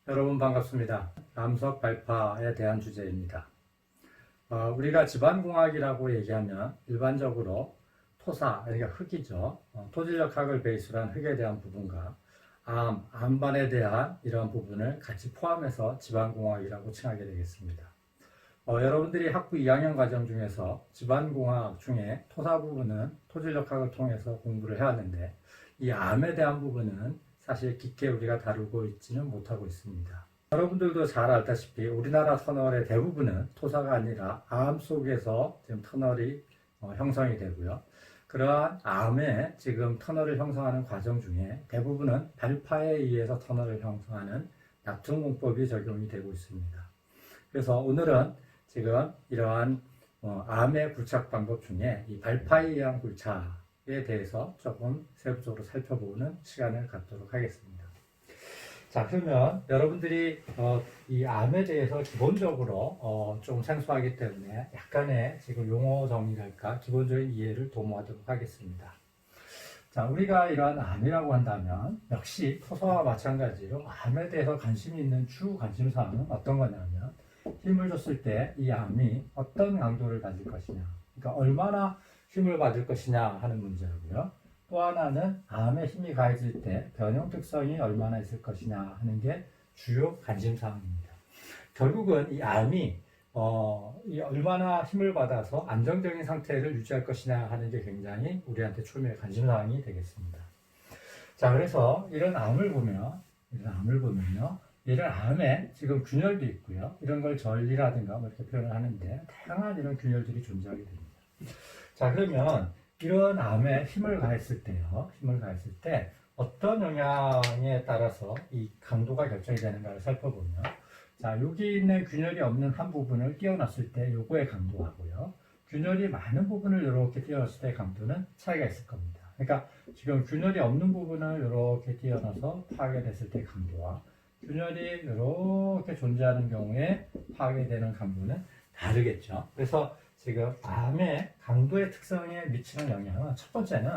여러분 반갑습니다. 암석 발파에 대한 주제입니다. 우리가 집안공학이라고 얘기하면 일반적으로 토사, 그러니까 흙이죠. 토질력학을 베이스로 한 흙에 대한 부분과 암반에 대한 이러한 부분을 같이 포함해서 집안공학이라고 칭하게 되겠습니다. 여러분들이 학부 2학년 과정 중에서 집안공학 중에 토사 부분은 토질력학을 통해서 공부를 해야 하는데 이 암에 대한 부분은 사실 깊게 우리가 다루고 있지는 못하고 있습니다. 여러분들도 잘 알다시피 우리나라 터널의 대부분은 토사가 아니라 암 속에서 지금 터널이 형성이 되고요. 그러한 암에 지금 터널을 형성하는 과정 중에 대부분은 발파에 의해서 터널을 형성하는 나툼공법이 적용이 되고 있습니다. 그래서 오늘은 지금 이러한 암의 굴착 방법 중에 이 발파에 의한 굴착에 대해서 조금 세부적으로 살펴보는 시간을 갖도록 하겠습니다. 자, 그러면 여러분들이 이 암에 대해서 기본적으로 좀 생소하기 때문에 약간의 지금 용어 정리랄까 기본적인 이해를 도모하도록 하겠습니다. 자, 우리가 이러한 암이라고 한다면 역시 토사와 마찬가지로 암에 대해서 관심이 있는 주 관심사항은 어떤 거냐면 힘을 줬을 때 이 암이 어떤 강도를 가질 것이냐, 그러니까 얼마나 힘을 받을 것이냐 하는 문제고요. 또 하나는 암에 힘이 가해질 때 변형 특성이 얼마나 있을 것이냐 하는 게 주요 관심사항입니다. 결국은 이 암이 이 얼마나 힘을 받아서 안정적인 상태를 유지할 것이냐 하는 게 굉장히 우리한테 초미의 관심사항이 되겠습니다. 자, 그래서 이런 암을 보면요, 이런 암에 지금 균열도 있고요. 이런 걸 전리라든가 뭐 이렇게 표현을 하는데 다양한 이런 균열들이 존재하게 됩니다. 자, 그러면 이런 암에 힘을 가했을 때 어떤 영향에 따라서 이 강도가 결정이 되는가를 살펴보면, 자, 여기 있는 균열이 없는 한 부분을 띄워놨을 때 요거의 강도하고요, 균열이 많은 부분을 이렇게 띄워놨을 때 강도는 차이가 있을 겁니다. 그러니까 지금 균열이 없는 부분을 이렇게 띄워놔서 파괴됐을 때 강도와 균열이 이렇게 존재하는 경우에 파괴되는 강도는 다르겠죠. 그래서 지금 암의 강도의 특성에 미치는 영향은 첫 번째는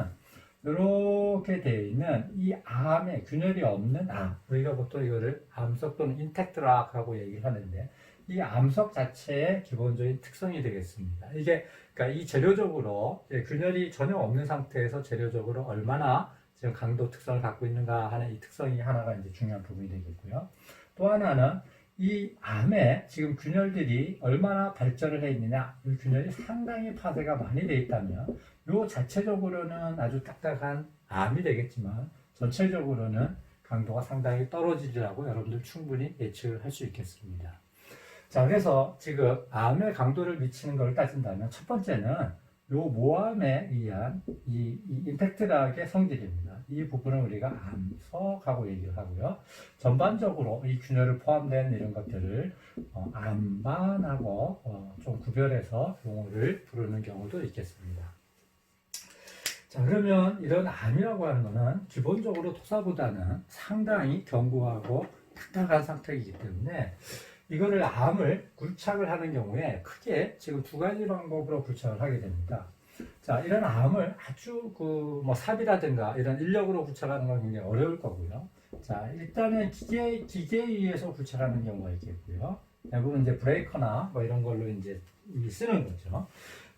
이렇게 되어 있는 이 암의 균열이 없는 암, 우리가 보통 이거를 암석 또는 인텍트 락하고 얘기를 하는데 이 암석 자체의 기본적인 특성이 되겠습니다. 이게 그러니까 이 재료적으로 균열이 전혀 없는 상태에서 재료적으로 얼마나 지금 강도 특성을 갖고 있는가 하는 이 특성이 하나가 이제 중요한 부분이 되겠고요. 또 하나는 이 암에 지금 균열들이 얼마나 발전을 해 있느냐, 이 균열이 상당히 파쇄가 많이 되어 있다면 요 자체적으로는 아주 딱딱한 암이 되겠지만 전체적으로는 강도가 상당히 떨어지리라고 여러분들 충분히 예측을 할 수 있겠습니다. 자, 그래서 지금 암의 강도를 미치는 걸 따진다면 첫 번째는 요 모암에 의한 이 임팩트락의 성질입니다. 이 부분을 우리가 암석하고 얘기를 하고요. 전반적으로 이 균열을 포함된 이런 것들을 암반하고 좀 구별해서 용어를 부르는 경우도 있겠습니다. 자, 그러면 이런 암이라고 하는 것은 기본적으로 토사보다는 상당히 견고하고 딱딱한 상태이기 때문에 이거를 암을 굴착을 하는 경우에 크게 지금 두 가지 방법으로 굴착을 하게 됩니다. 자, 이런 암을 아주 삽이라든가 이런 인력으로 굴착하는 건 굉장히 어려울 거고요. 자, 일단은 기계에 의해서 굴착하는 경우가 있겠고요. 대부분 이제 브레이커나 뭐 이런 걸로 이제 쓰는 거죠.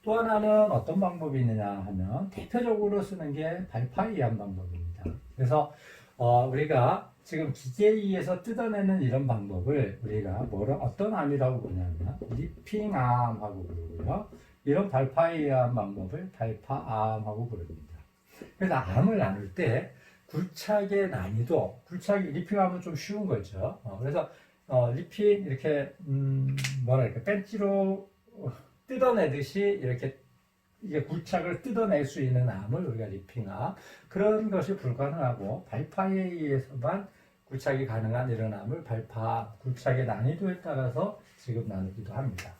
또 하나는 어떤 방법이 있느냐 하면 대표적으로 쓰는 게 발파에 의한 방법입니다. 그래서 우리가 지금 기계에 의해서 뜯어내는 이런 방법을 우리가 어떤 암이라고 부르냐면 리핑암하고 부르고요. 이런 발파에 의한 방법을 발파암하고 부릅니다. 그래서 암을 나눌 때 굴착의 난이도, 리핑암은 좀 쉬운 거죠. 그래서 리핑 이렇게 벤치로 뜯어내듯이 이렇게 이게 굴착을 뜯어낼 수 있는 암을 우리가 리핑암, 그런 것이 불가능하고 발파에 의해서만 굴착이 가능한 이런 암을 발파암, 굴착의 난이도에 따라서 지금 나누기도 합니다.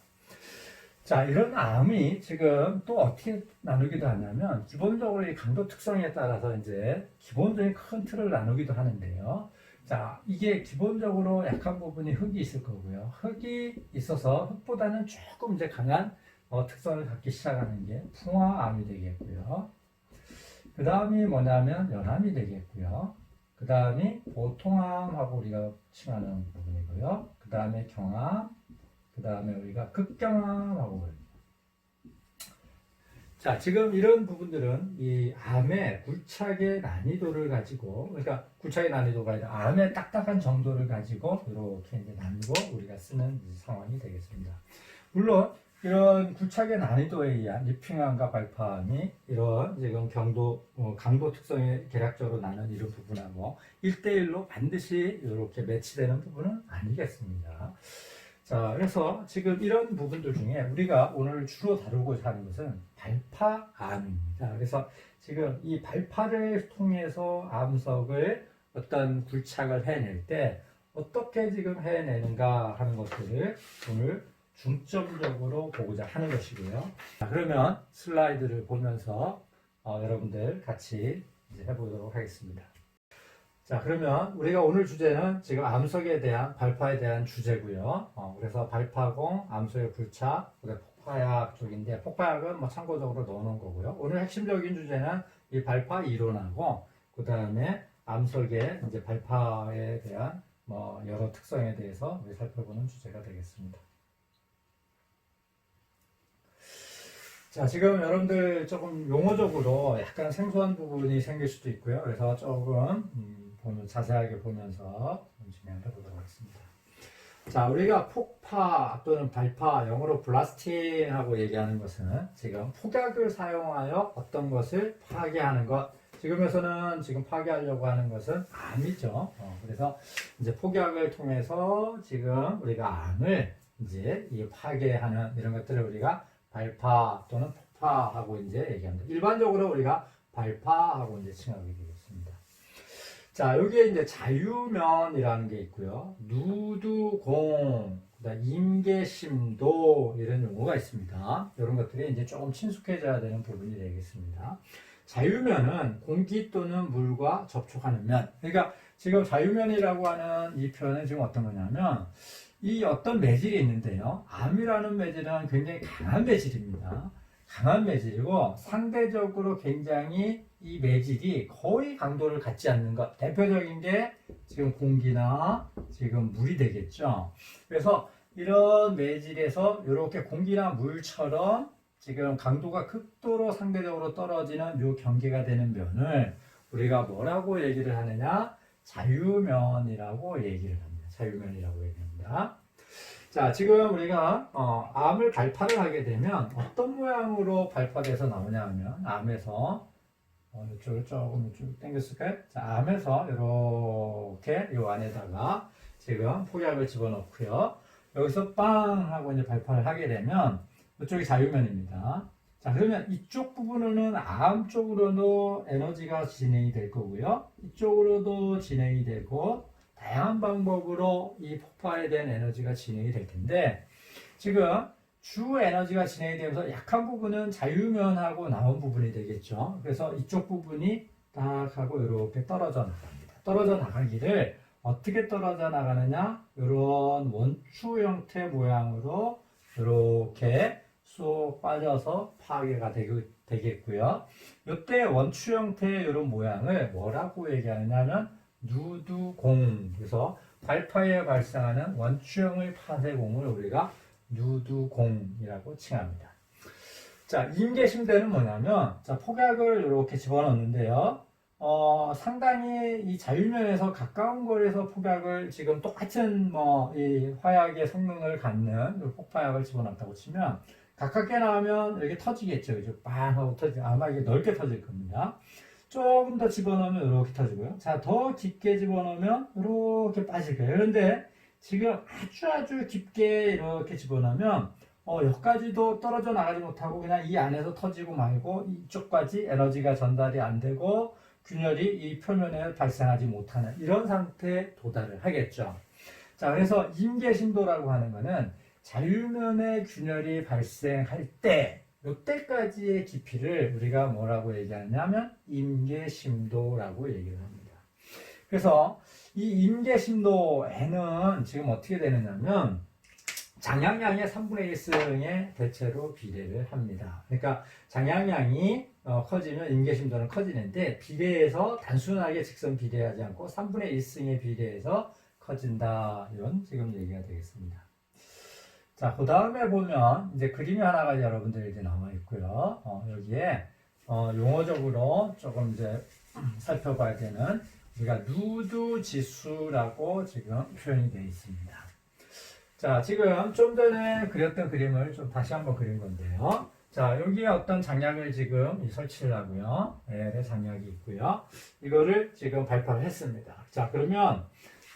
자, 이런 암이 지금 또 어떻게 나누기도 하냐면 기본적으로 이 강도 특성에 따라서 이제 기본적인 큰 틀을 나누기도 하는데요. 자, 이게 기본적으로 약한 부분이 흙이 있을 거고요. 흙이 있어서 흙보다는 조금 이제 강한 특성을 갖기 시작하는 게 풍화암이 되겠고요. 그 다음이 뭐냐면 연암이 되겠고요. 그 다음이 보통암하고 우리가 칭하는 부분이고요. 그 다음에 경암, 그 다음에 우리가 극경암하고 그래요. 자, 지금 이런 부분들은 이 암의 굴착의 난이도를 가지고, 그러니까 굴착의 난이도가 아니라 암의 딱딱한 정도를 가지고 이렇게 이제 나누고 우리가 쓰는 상황이 되겠습니다. 물론 이런 굴착의 난이도에 의한 리핑암과 발파암이 이런 지금 강도 특성에 계략적으로 나는 이런 부분하고 1대1로 반드시 이렇게 매치되는 부분은 아니겠습니다. 자, 그래서 지금 이런 부분들 중에 우리가 오늘 주로 다루고자 하는 것은 발파암입니다. 그래서 지금 이 발파를 통해서 암석을 어떤 굴착을 해낼 때 어떻게 지금 해내는가 하는 것들을 오늘 중점적으로 보고자 하는 것이고요. 자, 그러면 슬라이드를 보면서 여러분들 같이 이제 해보도록 하겠습니다. 자, 그러면 우리가 오늘 주제는 지금 암석에 대한 발파에 대한 주제고요. 그래서 발파공, 암석의 굴착, 폭파약 쪽인데 폭파약은 뭐 참고적으로 넣어놓은 거고요. 오늘 핵심적인 주제는 이 발파 이론하고 그 다음에 암석의 이제 발파에 대한 뭐 여러 특성에 대해서 우리 살펴보는 주제가 되겠습니다. 자, 지금 여러분들 조금 용어적으로 약간 생소한 부분이 생길 수도 있고요. 그래서 조금 자세하게 보면서 진행해 보도록 하겠습니다. 자, 우리가 폭파 또는 발파, 영어로 블라스팅하고 얘기하는 것은 지금 폭약을 사용하여 어떤 것을 파괴하는 것. 지금에서는 지금 파괴하려고 하는 것은 암이죠. 그래서 이제 폭약을 통해서 지금 우리가 암을 이제 파괴하는 이런 것들을 우리가 발파 또는 폭파하고 이제 얘기합니다. 일반적으로 우리가 발파하고 이제 칭하게 되겠습니다. 자, 여기에 이제 자유면이라는 게 있고요. 누두공, 그다음 임계심도 이런 용어가 있습니다. 이런 것들이 이제 조금 친숙해져야 되는 부분이 되겠습니다. 자유면은 공기 또는 물과 접촉하는 면. 그러니까 지금 자유면이라고 하는 이 표현은 지금 어떤 거냐면 이 어떤 매질이 있는데요. 암이라는 매질은 굉장히 강한 매질입니다. 강한 매질이고 상대적으로 굉장히 이 매질이 거의 강도를 갖지 않는 것. 대표적인 게 지금 공기나 지금 물이 되겠죠. 그래서 이런 매질에서 이렇게 공기나 물처럼 지금 강도가 극도로 상대적으로 떨어지는 요 경계가 되는 면을 우리가 뭐라고 얘기를 하느냐? 자유면이라고 얘기를 합니다. 자유면이라고 얘기합니다. 자, 지금 우리가 암을 발파를 하게 되면 어떤 모양으로 발파돼서 나오냐 하면 암에서 이쪽을 조금 당겼을까요? 자, 암에서 이렇게 이 안에다가 지금 폭약을 집어넣고요. 여기서 빵 하고 이제 발파를 하게 되면 이쪽이 자유면입니다. 자, 그러면 이쪽 부분은 암 쪽으로도 에너지가 진행이 될 거고요. 이쪽으로도 진행이 되고 다양한 방법으로 이 폭파에 대한 에너지가 진행이 될 텐데 지금 주 에너지가 진행이 되면서 약한 부분은 자유면하고 나온 부분이 되겠죠. 그래서 이쪽 부분이 딱 하고 이렇게 떨어져 나갑니다. 떨어져 나가기를 어떻게 떨어져 나가느냐? 이런 원추 형태 모양으로 이렇게 쏙 빠져서 파괴가 되겠고요. 이때 원추 형태의 이런 모양을 뭐라고 얘기하느냐면 누두공. 그래서 발파에 발생하는 원추형의 파쇄공을 우리가 누두공이라고 칭합니다. 자, 임계심대는 뭐냐면, 자, 폭약을 이렇게 집어넣는데요. 상당히 이 자유면에서 가까운 거리에서 폭약을 지금 똑같은 이 화약의 성능을 갖는 폭파약을 집어넣었다고 치면, 가깝게 나오면 이렇게 터지겠죠. 그죠? 빵 하고 터지고, 아마 이게 넓게 터질 겁니다. 조금 더 집어넣으면 이렇게 터지고요. 자, 더 깊게 집어넣으면 이렇게 빠질 거예요. 그런데 지금 아주 깊게 이렇게 집어넣으면 여기까지도 떨어져 나가지 못하고 그냥 이 안에서 터지고 말고 이쪽까지 에너지가 전달이 안 되고 균열이 이 표면에 발생하지 못하는 이런 상태에 도달을 하겠죠. 자, 그래서 임계심도라고 하는 거는 자유면에 균열이 발생할 때 이때까지의 깊이를 우리가 뭐라고 얘기하냐면 임계심도라고 얘기를 합니다. 그래서 이 임계심도에는 지금 어떻게 되느냐면 장량량의 3분의 1승에 대체로 비례를 합니다. 그러니까 장량량이 커지면 임계심도는 커지는데 비례해서 단순하게 직선 비례하지 않고 3분의 1승에 비례해서 커진다. 이런 지금 얘기가 되겠습니다. 자, 그 다음에 보면 이제 그림이 하나가 여러분들에게 나와 있고요. 여기에 용어적으로 조금 이제 살펴봐야 되는 우리가 누드 지수라고 지금 표현이 되어 있습니다. 자, 지금 좀 전에 그렸던 그림을 좀 다시 한번 그린 건데요. 자, 여기에 어떤 장약을 지금 설치를 하고요. L의 장약이 있고요. 이거를 지금 발파를 했습니다. 자, 그러면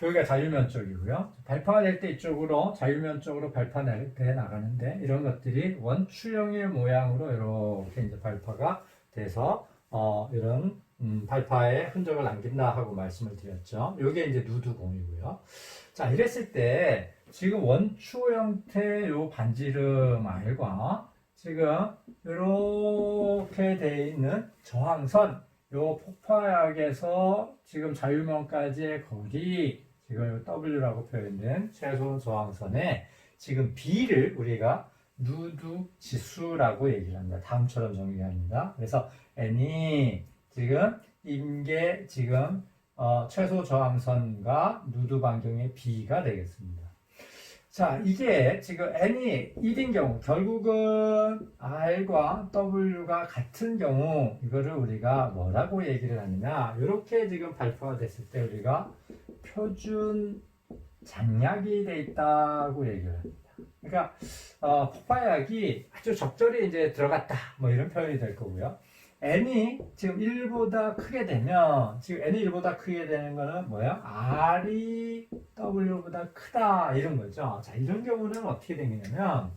여기가 자유면 쪽이고요. 발파가 될 때 이쪽으로 자유면 쪽으로 발파돼 나가는데 이런 것들이 원추형의 모양으로 이렇게 이제 발파가 돼서 이런 발파의 흔적을 남긴다 하고 말씀을 드렸죠. 이게 이제 누드공이고요. 자, 이랬을 때 지금 원추 형태 요 반지름 R과 지금 이렇게 돼 있는 저항선 요 폭파약에서 지금 자유면까지의 거리 지금 W라고 표현된 최소 저항선에 지금 B를 우리가 누드 지수라고 얘기를 합니다. 다음처럼 정의가 합니다. 그래서 N이 지금 임계 지금 최소 저항선과 누드 반경의 B가 되겠습니다. 자, 이게 지금 N이 1인 경우, 결국은 R과 W가 같은 경우, 이거를 우리가 뭐라고 얘기를 하느냐, 이렇게 지금 발표가 됐을 때 우리가 표준 장약이 돼 있다고 얘기를 합니다. 그러니까, 폭발약이 아주 적절히 이제 들어갔다, 뭐 이런 표현이 될 거고요. N이 지금 1보다 크게 되면, 지금 N이 1보다 크게 되는 거는 뭐야? R이 W보다 크다, 이런 거죠. 자, 이런 경우는 어떻게 되냐면,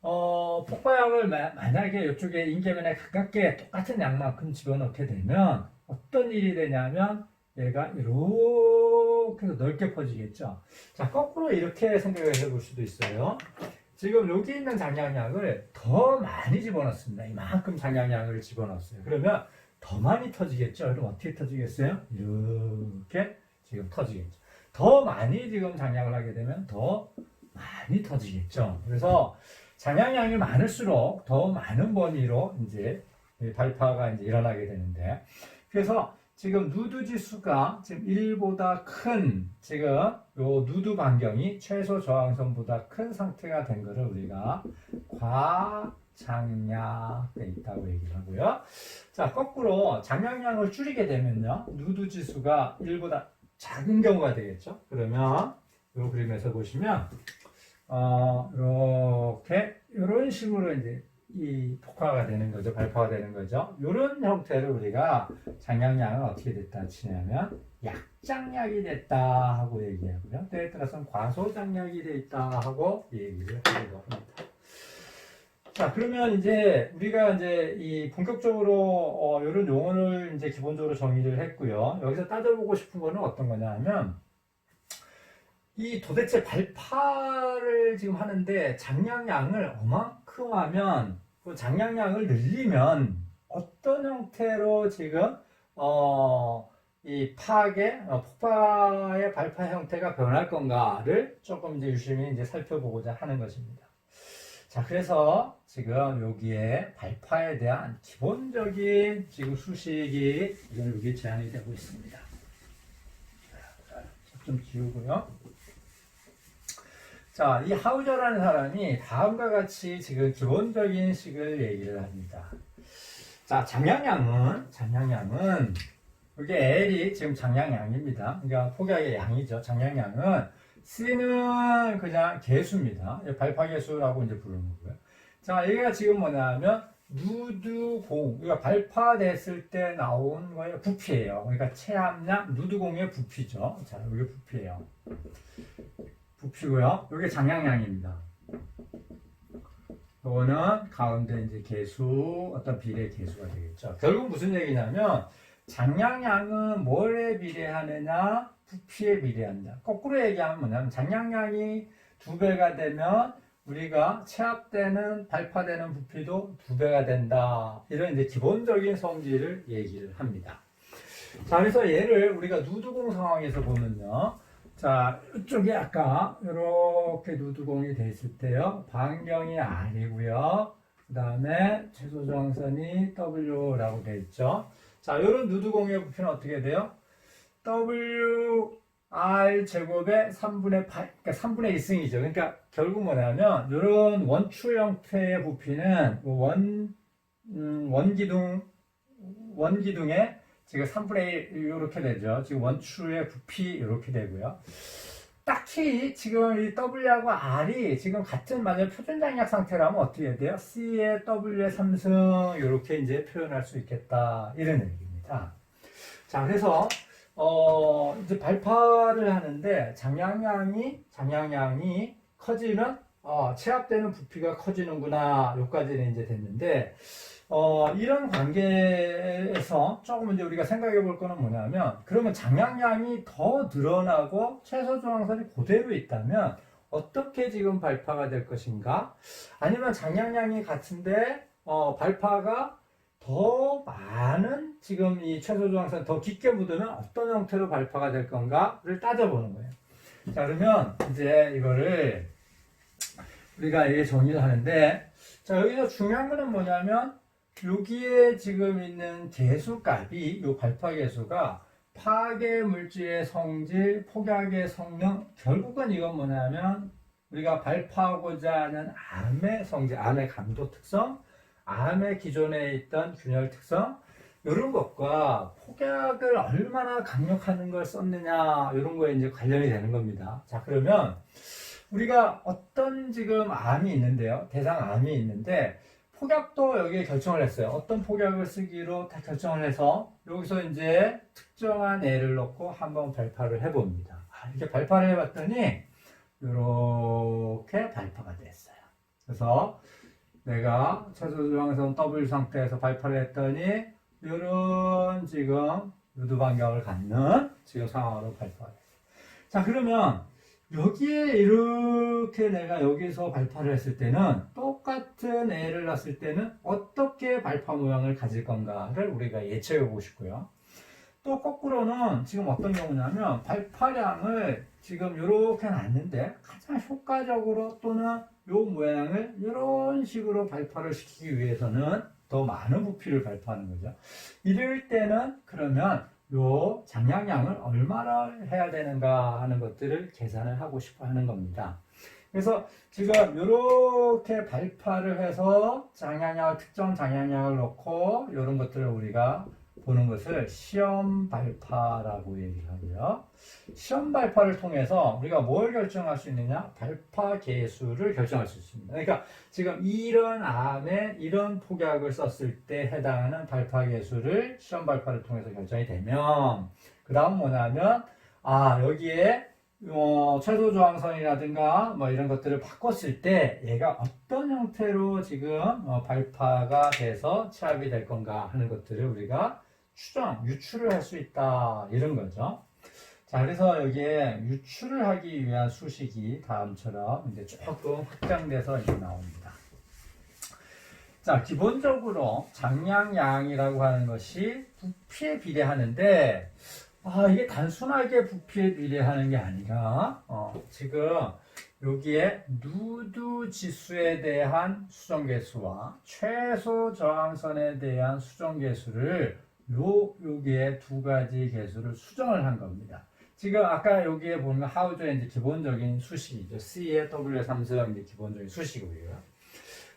폭발약을 만약에 이쪽에 인계면에 가깝게 똑같은 양만큼 집어넣게 되면, 어떤 일이 되냐면, 얘가 이렇게 넓게 퍼지겠죠. 자, 거꾸로 이렇게 생각을 해볼 수도 있어요. 지금 여기 있는 장량량을 더 많이 집어넣습니다. 이만큼 장량량을 집어넣었어요. 그러면 더 많이 터지겠죠? 그럼 어떻게 터지겠어요? 이렇게 지금 터지겠죠. 더 많이 지금 장량을 하게 되면 더 많이 터지겠죠. 그래서 장량량이 많을수록 더 많은 범위로 이제 발파가 이제 일어나게 되는데, 그래서 지금 누드 지수가 지금 1보다 큰 지금 요 누드 반경이 최소 저항선보다 큰 상태가 된 거를 우리가 과장량돼 있다고 얘기를 하고요. 자, 거꾸로 장량량을 줄이게 되면요, 누드 지수가 1보다 작은 경우가 되겠죠. 그러면 요 그림에서 보시면 이렇게 이런 식으로 이제 이 폭화가 되는 거죠. 발파가 되는 거죠. 이런 형태를 우리가 장량량은 어떻게 됐다 치냐면 약장량이 됐다 하고 얘기하고요. 때에 따라서는 과소장량이 돼 있다 하고 얘기를 하기도 합니다. 자, 그러면 이제 우리가 이제 이 본격적으로 이런 용어를 이제 기본적으로 정의를 했고요. 여기서 따져보고 싶은 거는 어떤 거냐 하면, 이 도대체 발파를 지금 하는데 장량량을 얼만큼 하면, 그 장량량을 늘리면 어떤 형태로 지금 이 폭파의 발파 형태가 변할 건가를 조금 이제 유심히 이제 살펴보고자 하는 것입니다. 자, 그래서 지금 여기에 발파에 대한 기본적인 지금 수식이 여기 제한이 되고 있습니다. 좀 지우고요. 자, 이 하우저라는 사람이 다음과 같이 지금 기본적인 식을 얘기를 합니다. 자, 장량량은 이게 L이 지금 장량량입니다. 그러니까 폭약의 양이죠. 장량량은 C는 그냥 개수입니다. 발파 개수라고 이제 부르는 거고요. 자, 얘가 지금 뭐냐면 누드공, 그러니까 발파됐을 때 나온 거의 부피예요. 그러니까 체압량 누드공의 부피죠. 자, 이게 부피예요. 부피고요. 이게 장량량입니다. 이거는 가운데 이제 개수, 어떤 비례 개수가 되겠죠. 결국 무슨 얘기냐면, 장량량은 뭐에 비례하느냐? 부피에 비례한다. 거꾸로 얘기하면 뭐냐면, 장량량이 2배가 되면, 우리가 체압되는, 발파되는 부피도 2배가 된다. 이런 이제 기본적인 성질을 얘기를 합니다. 자, 그래서 얘를 우리가 누드공 상황에서 보면요. 자, 이쪽에 아까 이렇게 누드공이 돼 있을 때요. 반경이 R이고요. 그 다음에 최소저항선이 W라고 돼 있죠. 자, 이런 누드공의 부피는 어떻게 돼요? WR 제곱의 3분의 8, 그러니까 3분의 1승이죠. 그러니까 결국 뭐냐면 이런 원추 형태의 부피는 원기둥의 지금 3분의 1 이렇게 되죠. 지금 원추의 부피 이렇게 되고요. 딱히 지금 이 W하고 R이 지금 같은 만약 표준 장력 상태라면 어떻게 돼요? C의 W의 3승 이렇게 이제 표현할 수 있겠다 이런 얘기입니다. 자, 그래서 이제 발파를 하는데 장량량이 커지면 체압되는 부피가 커지는구나 여기까지는 이제 됐는데 이런 관계에서 조금 이제 우리가 생각해 볼 거는 뭐냐면 그러면 장량량이 더 늘어나고 최소 저항선이 그대로 있다면 어떻게 지금 발파가 될 것인가? 아니면 장량량이 같은데 발파가 더 많은 지금 이 최소 저항선 더 깊게 묻으면 어떤 형태로 발파가 될 건가를 따져보는 거예요. 자, 그러면 이제 이거를 우리가 이게 정의를 하는데 자, 여기서 중요한 거는 뭐냐면 여기에 지금 있는 개수값이 이 발파 개수가 파괴 물질의 성질, 폭약의 성능, 결국은 이건 뭐냐면 우리가 발파하고자 하는 암의 성질, 암의 강도 특성, 암의 기존에 있던 균열 특성 이런 것과 폭약을 얼마나 강력하는 걸 썼느냐 이런 거에 이제 관련이 되는 겁니다. 자, 그러면 우리가 어떤 지금 암이 있는데요. 대상 암이 있는데 폭약도 여기에 결정을 했어요. 어떤 폭약을 쓰기로 다 결정을 해서 여기서 이제 특정한 애를 넣고 한번 발파를 해봅니다. 이렇게 발파를 해봤더니 이렇게 발파가 됐어요. 그래서 내가 최소저항선 W 상태에서 발파를 했더니 이런 지금 유두 반경을 갖는 지금 상황으로 발파가 됐어요. 자, 그러면 여기에 이렇게 내가 여기서 발파를 했을 때는 똑같은 애를 놨을 때는 어떻게 발파 모양을 가질 건가를 우리가 예측해 보고 싶고요. 또 거꾸로는 지금 어떤 경우냐면 발파량을 지금 이렇게 놨는데 가장 효과적으로 또는 이 모양을 이런 식으로 발파를 시키기 위해서는 더 많은 부피를 발파하는 거죠. 이럴 때는 그러면 요 장량량을 얼마나 해야 되는가 하는 것들을 계산을 하고 싶어 하는 겁니다. 그래서 지금 이렇게 발파를 해서 장량량을 특정 장량량을 넣고 이런 것들을 우리가 보는 것을 시험 발파라고 얘기를 하고요. 시험 발파를 통해서 우리가 뭘 결정할 수 있느냐? 발파 계수를 결정할 수 있습니다. 그러니까 지금 이런 암에 이런 폭약을 썼을 때 해당하는 발파 계수를 시험 발파를 통해서 결정이 되면 그 다음 뭐냐면 여기에 최소 저항선이라든가 뭐 이런 것들을 바꿨을 때 얘가 어떤 형태로 지금 발파가 돼서 체압이 될 건가 하는 것들을 우리가 유추를 할 수 있다 이런 거죠. 자, 그래서 여기에 유추를 하기 위한 수식이 다음처럼 이제 조금 확장돼서 이제 나옵니다. 자, 기본적으로 장량량이라고 하는 것이 부피에 비례하는데 이게 단순하게 부피에 비례하는 게 아니라 지금 여기에 누드 지수에 대한 수정계수와 최소 저항선에 대한 수정계수를 여기에 두 가지 계수를 수정을 한 겁니다. 지금 아까 여기에 보면 하우저의 이제 기본적인 수식이죠. C의 W의 3승 이제 기본적인 수식이고요.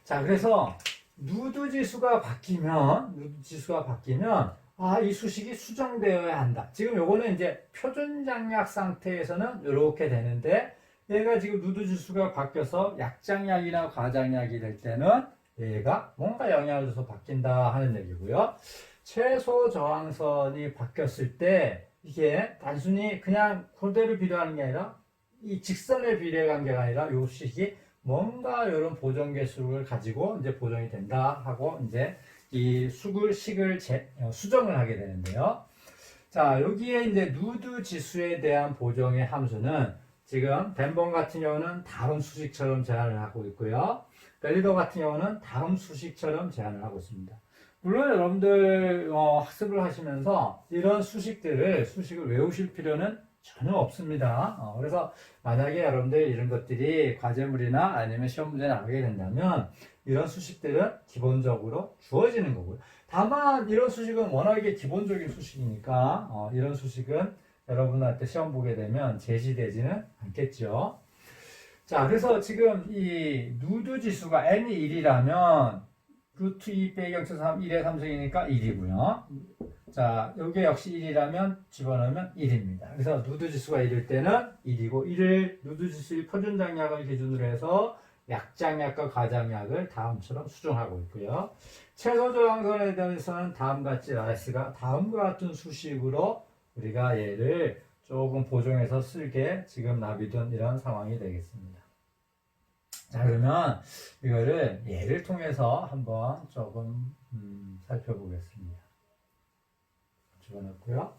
자, 그래서 누드 지수가 바뀌면 이 수식이 수정되어야 한다. 지금 요거는 이제 표준 장약 상태에서는 이렇게 되는데 얘가 지금 누드 지수가 바뀌어서 약장약이나 과장약이 될 때는 얘가 뭔가 영향을 줘서 바뀐다 하는 얘기고요. 최소 저항선이 바뀌었을 때 이게 단순히 그냥 그대로 비례하는 게 아니라 이 직선의 비례 관계가 아니라 이 식이 뭔가 이런 보정 계수를 가지고 이제 보정이 된다 하고 이제 이 식을 수정을 하게 되는데요. 자, 여기에 이제 누드 지수에 대한 보정의 함수는 지금 벤번 같은 경우는 다음 수식처럼 제한을 하고 있고요. 벨리더 같은 경우는 다음 수식처럼 제한을 하고 있습니다. 물론 여러분들 학습을 하시면서 이런 수식을 외우실 필요는 전혀 없습니다. 그래서 만약에 여러분들 이런 것들이 과제물이나 아니면 시험 문제 나오게 된다면 이런 수식들은 기본적으로 주어지는 거고요. 다만 이런 수식은 워낙에 기본적인 수식이니까 이런 수식은 여러분한테 시험 보게 되면 제시되지는 않겠죠. 자, 그래서 지금 이 누드 지수가 n이 1이라면 루트 2 빼기 0.3 1의 3승이니까 1이고요. 자, 여기 역시 1이라면 집어넣으면 1입니다. 그래서 누드 지수가 1일 때는 1이고 1을 누드 지수의 표준장약을 기준으로 해서 약장약과 과장약을 다음처럼 수정하고 있고요. 최소 저항선에 대해서는 다음같이 라이스가 다음과 같은 수식으로 우리가 얘를 조금 보정해서 쓸게 지금 놔둔 이런 상황이 되겠습니다. 자, 그러면 이거를 예를 통해서 한번 조금 살펴보겠습니다. 집어넣고요.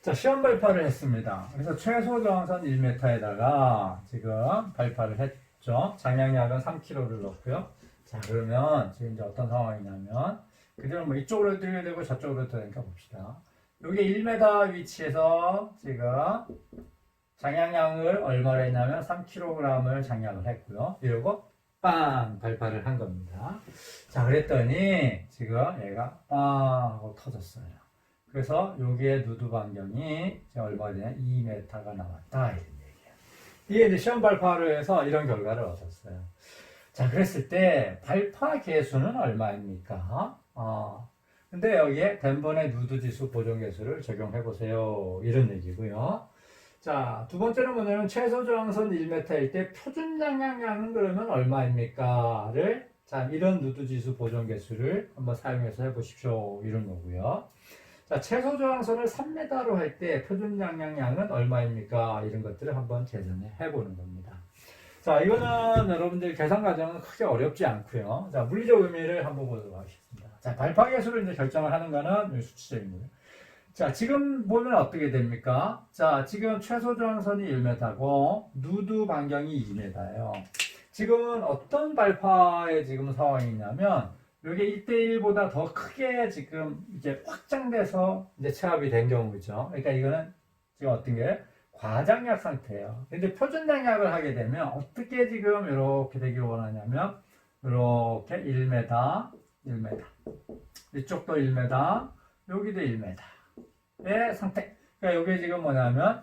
자, 시험 발파를 했습니다. 그래서 최소 저항선 1m에다가 지금 발파를 했죠. 장량약은 3kg를 넣고요. 자, 그러면 지금 이제 어떤 상황이냐면 그대로 뭐 이쪽으로 들려야 되고 저쪽으로 들어야 되니까 봅시다. 여기 1m 위치에서 지금 장량량을 얼마를 했냐면 3kg을 장량을 했고요. 이러고 빵 발파를 한 겁니다. 자, 그랬더니 지금 얘가 빵 하고 터졌어요. 그래서 여기에 누드 반경이 얼마 되냐 2m가 나왔다 이런 얘기예요. 이게 이제 시험 발파를 해서 이런 결과를 얻었어요. 자, 그랬을 때 발파 계수는 얼마입니까? 근데 여기에 덴번의 누드 지수 보정 계수를 적용해 보세요. 이런 얘기고요. 자, 두 번째는 뭐냐면 최소 저항선 1m일 때 표준 장량량은 그러면 얼마입니까?를 자, 이런 누드 지수 보정 계수를 한번 사용해서 해 보십시오. 이런 거고요. 자, 최소 저항선을 3m로 할 때 표준 장량량은 얼마입니까? 이런 것들을 한번 계산해 보는 겁니다. 자, 이거는 여러분들 계산 과정은 크게 어렵지 않고요. 자, 물리적 의미를 한번 보도록 하겠습니다. 자, 발파 계수를 이제 결정을 하는 거는 수치적인 거예요. 자, 지금 보면 어떻게 됩니까? 자, 지금 최소 저항선이 1m고 누드 반경이 2m예요. 지금은 어떤 발파의 지금 상황이냐면 이게 1대1보다 더 크게 지금 이제 확장돼서 이제 체압이 된 경우죠. 그러니까 이거는 지금 어떤 게 과장약 상태예요. 근데 표준장약을 하게 되면 어떻게 지금 이렇게 되길 원하냐면 이렇게 1m, 1m, 이쪽도 1m, 여기도 1m의 상태. 그러니까 이게 지금 뭐냐면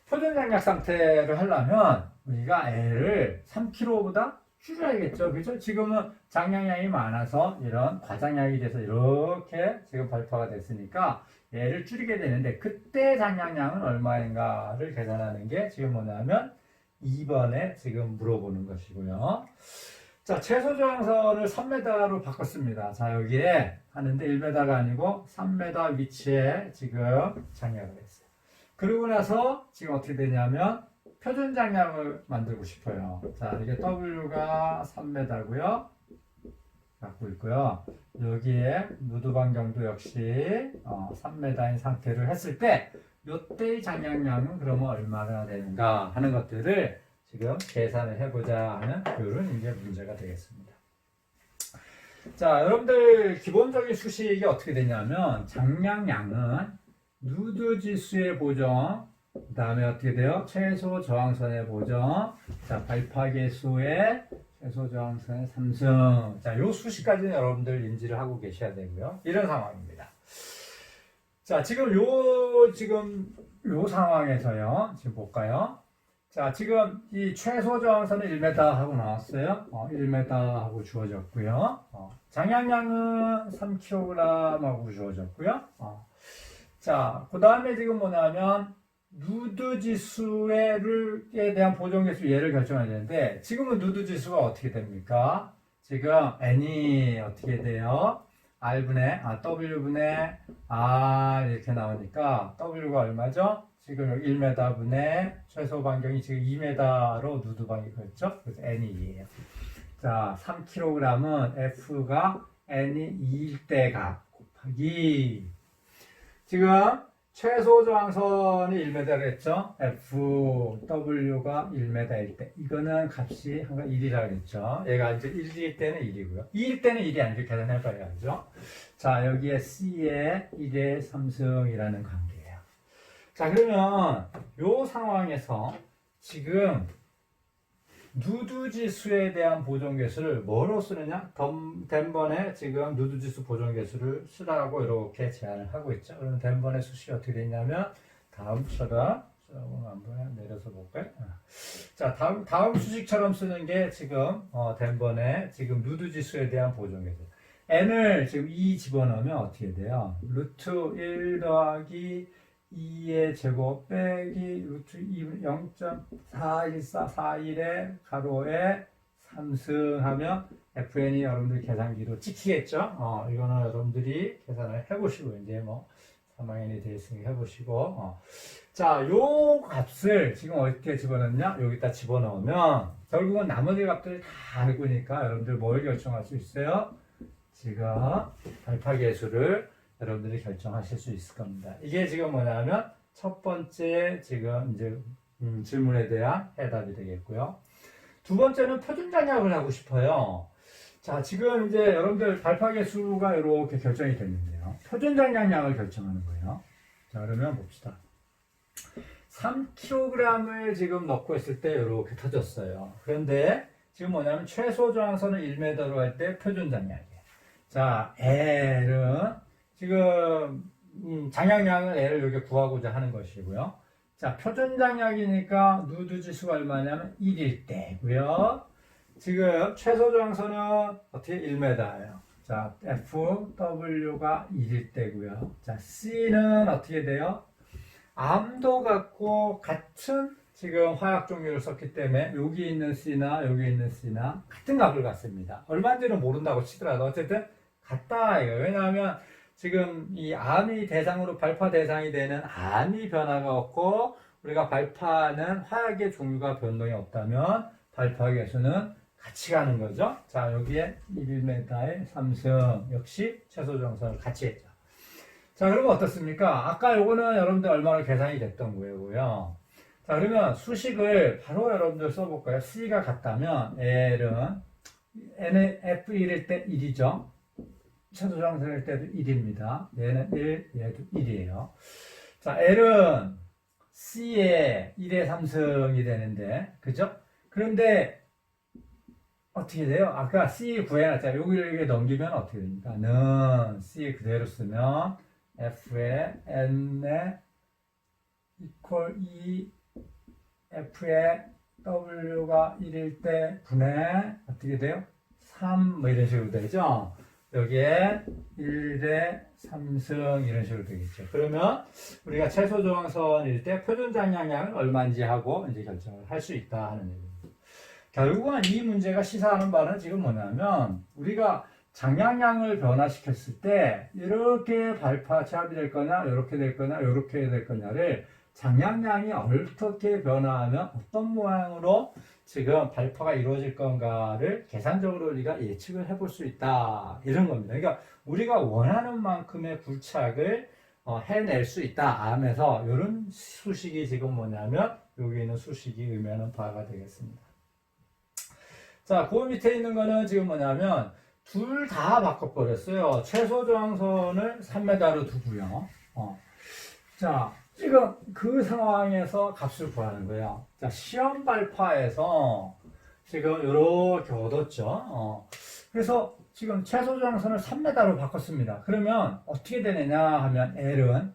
표준장약 상태를 하려면 우리가 L을 3kg보다 줄여야겠죠. 그죠? 지금은 장량량이 많아서 이런 과장량이 돼서 이렇게 지금 발파가 됐으니까 얘를 줄이게 되는데 그때 장량량은 얼마인가를 계산하는 게 지금 뭐냐면 2번에 지금 물어보는 것이고요. 자, 최소 저항선을 3m로 바꿨습니다. 자, 여기에 하는데 1m가 아니고 3m 위치에 지금 장량을 했어요. 그러고 나서 지금 어떻게 되냐면 표준 장량을 만들고 싶어요. 자, 이게 W가 3m고요. 갖고 있고요. 여기에 누드 반경도 역시 3m인 상태를 했을 때 이때의 장량량은 그러면 얼마나 되는가 하는 것들을 지금 계산을 해보자 하는 이런 이제 문제가 되겠습니다. 자, 여러분들 기본적인 수식이 어떻게 되냐면 장량량은 누드 지수의 보정, 그 다음에 어떻게 돼요? 최소 저항선의 보정, 자, 발파 계수의 최소 저항선의 3승. 자, 요 수식까지는 여러분들 인지를 하고 계셔야 되고요. 이런 상황입니다. 자, 지금 요 상황에서요. 지금 볼까요? 자, 지금 이 최소 저항선은 1m 하고 나왔어요. 1m 하고 주어졌고요. 장량량은 3kg 하고 주어졌고요. 자, 그 다음에 지금 뭐냐면 누드 지수에 대한 보정계수 얘를 결정해야 되는데 지금은 누드 지수가 어떻게 됩니까? 지금 n이 어떻게 돼요? W분의 R 이렇게 나오니까 W가 얼마죠? 지금 여기 1m분의 최소 반경이 지금 2m로 누드 반경이 그렇죠? 그래서 n이 2예요. 자, 3kg은 F가 n이 2일 때가 곱하기 지금 최소 저항선이 1m를 했죠. FW가 1m일 때. 이거는 값이 항상 1이라고 했죠. 얘가 이제 1일 때는 1이고요. 2일 때는 1이 아니고 계산해봐야죠. 자, 여기에 C에 1의 3승이라는 관계예요. 자, 그러면 요 상황에서 지금 누드지수에 대한 보존계수를 뭐로 쓰느냐? 덴번의 지금 누드지수 보존계수를 쓰라고 이렇게 제안을 하고 있죠. 그러면 덴번의 수식이 어떻게 되냐면 다음처럼 한번 내려서 볼까요? 자, 다음 수식처럼 쓰는 게 지금 덴번의 지금 누드지수에 대한 보존계수. n을 지금 2 집어넣으면 어떻게 돼요? 루트 1 더하기 2의 제곱 빼기 루트 2 0.41441의 가로에 3승 하면 fn이 여러분들 계산기로 찍히겠죠? 이거는 여러분들이 계산을 해보시고 이제 뭐 3학년이 되어 있으니까 해보시고 자, 요 값을 지금 어떻게 집어넣냐? 여기다 집어넣으면 결국은 나머지 값들이 다 알고니까 여러분들 뭘 결정할 수 있어요? 지금 발파계수를 여러분들이 결정하실 수 있을 겁니다. 이게 지금 뭐냐면 첫 번째 지금 이제 질문에 대한 해답이 되겠고요. 두 번째는 표준장약을 하고 싶어요. 자, 지금 이제 여러분들 발파계수가 이렇게 결정이 됐는데요. 표준장약량을 결정하는 거예요. 자, 그러면 봅시다. 3kg을 지금 넣고 했을 때 이렇게 터졌어요. 그런데 지금 뭐냐면 최소 저항선을 1m로 할 때 표준장약이에요. 자, L은 지금 장약량을 L을 여기 구하고자 하는 것이고요. 자, 표준장약이니까 누드 지수가 얼마냐면 1일 때고요. 지금 최소 저항선은 어떻게 1m예요. 자, FW가 1일 때고요. 자, C는 어떻게 돼요? 암도 같고 같은 지금 화학 종류를 썼기 때문에 여기 있는 C나 여기 있는 C나 같은 값을 갖습니다. 얼마인지는 모른다고 치더라도 어쨌든 같다 이거예요. 왜냐하면 지금 이 암이 대상으로 발파 대상이 되는 암이 변화가 없고 우리가 발파는 화학의 종류가 변동이 없다면 발파 계수는 같이 가는 거죠. 자, 여기에 1m에 3승 역시 최소 정선을 같이 했죠. 자, 그러면 어떻습니까? 아까 요거는 여러분들 얼마나 계산이 됐던 거고요. 자, 그러면 수식을 바로 여러분들 써볼까요? C가 같다면 L은 F1일 때 1이죠. 최소 정선일 때도 1입니다. 얘는 1, 얘도 1이에요. 자, L은 C에 1의 3승이 되는데, 그죠? 그런데 어떻게 돼요? 아까 C 구해놨잖아요. 여기를 이렇게 넘기면 어떻게 됩니까? 는 C 그대로 쓰면 F에 N에 equal 2 F에 W가 1일 때 분의 어떻게 돼요? 3 뭐 이런 식으로 되죠? 여기에 1에 3승 이런 식으로 되겠죠. 그러면 우리가 최소 저항선일 때 표준 장량량을 얼마인지 하고 이제 결정을 할 수 있다 하는 얘기입니다. 결국은 이 문제가 시사하는 바는 지금 뭐냐면 우리가 장량량을 변화시켰을 때 이렇게 발파 차압이 될 거냐 이렇게 될 거냐 이렇게 될 거냐를 장량량이 어떻게 변화하면 어떤 모양으로 지금 발파가 이루어질 건가를 계산적으로 우리가 예측을 해볼 수 있다 이런 겁니다. 그러니까 우리가 원하는 만큼의 굴착을 해낼 수 있다 하면서 이런 수식이 지금 뭐냐면 여기 있는 수식이 의미하는 바가 되겠습니다. 자, 그 밑에 있는 거는 지금 뭐냐면 둘 다 바꿔버렸어요. 최소 저항선을 3m로 두고요. 자, 지금 그 상황에서 값을 구하는 거예요. 자, 시험 발파에서 지금 이렇게 얻었죠. 그래서 지금 최소 저항선을 3m로 바꿨습니다. 그러면 어떻게 되느냐 하면 L은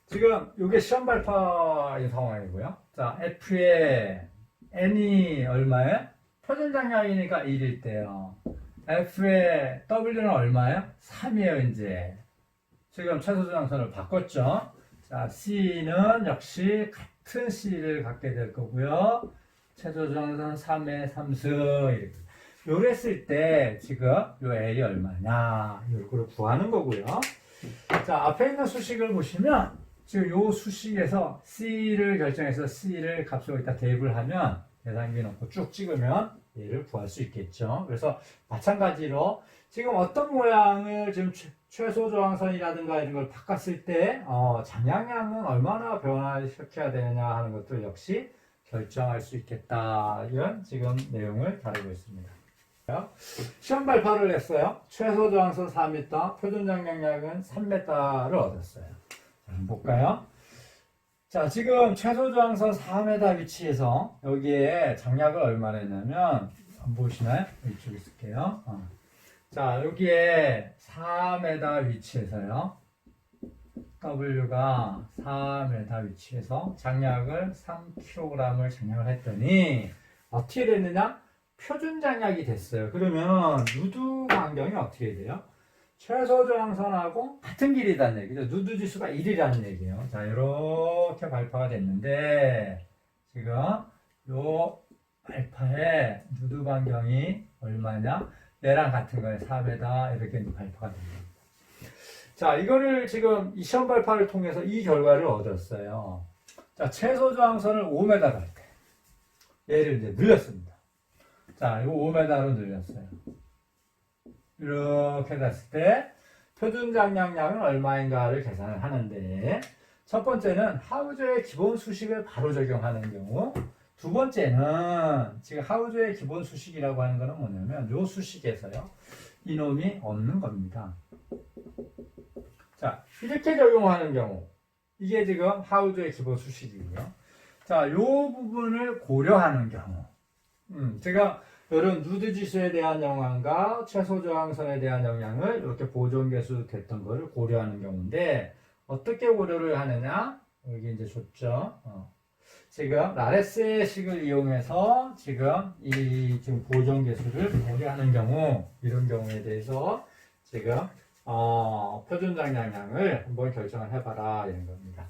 지금 이게 시험 발파의 상황이고요. 자, F의 N이 얼마예요? 표준 장량이니까 1일 때요. F의 W는 얼마예요? 3이에요, 이제. 지금 최소 저항선을 바꿨죠. 자, C는 역시 같은 C를 갖게 될 거고요. 최소 저항선 3의 3승. 이렇게. 요랬을 때 지금 요 L이 얼마냐. 이걸 구하는 거고요. 자, 앞에 있는 수식을 보시면 지금 요 수식에서 C를 결정해서 C를 값으로 이따 대입을 하면 계산기 넣고 쭉 찍으면 얘를 구할 수 있겠죠. 그래서 마찬가지로 지금 어떤 모양을 지금 최소 저항선이라든가 이런 걸 바꿨을 때 장량량은 얼마나 변화시켜야 되느냐 하는 것도 역시 결정할 수 있겠다. 이런 지금 내용을 다루고 있습니다. 시험 발파를 했어요. 최소 저항선 4m, 표준 장량량은 3m를 얻었어요. 자, 한번 볼까요? 자, 지금 최소 저항선 4m 위치에서 여기에 장약을 얼마나 했냐면, 안 보이시나요? 이쪽에 쓸게요. 자, 여기에 4m 위치에서요. W가 4m 위치에서 장약을 3kg을 장약을 했더니 어떻게 됐느냐? 표준 장약이 됐어요. 그러면 누드 간격이 어떻게 돼요? 최소 저항선하고 같은 길이라는 얘기죠. 누드 지수가 1이라는 얘기예요. 자, 이렇게 발파가 됐는데 지금 요 발파의 누드 반경이 얼마냐? 얘랑 같은 거예요. 4m 이렇게 발파가 됩니다. 자, 이거를 지금 이 시험 발파를 통해서 이 결과를 얻었어요. 자, 최소 저항선을 5m 갈 때 얘를 이제 늘렸습니다. 자, 이거 5m로 늘렸어요. 이렇게 됐을 때 표준 장량량은 얼마인가를 계산을 하는데 첫 번째는 하우저의 기본 수식을 바로 적용하는 경우, 두 번째는 지금 하우저의 기본 수식이라고 하는 거는 뭐냐면 요 수식에서요 이놈이 없는 겁니다. 자, 이렇게 적용하는 경우 이게 지금 하우저의 기본 수식이고요. 자, 요 부분을 고려하는 경우 제가 이런 누드 지수에 대한 영향과 최소 저항선에 대한 영향을 이렇게 보존계수 됐던 거를 고려하는 경우인데 어떻게 고려를 하느냐? 여기 이제 줬죠. 지금 라레스의 식을 이용해서 지금 이 지금 보존계수를 고려하는 경우 이런 경우에 대해서 지금 표준 장량량을 한번 결정을 해봐라 이런 겁니다.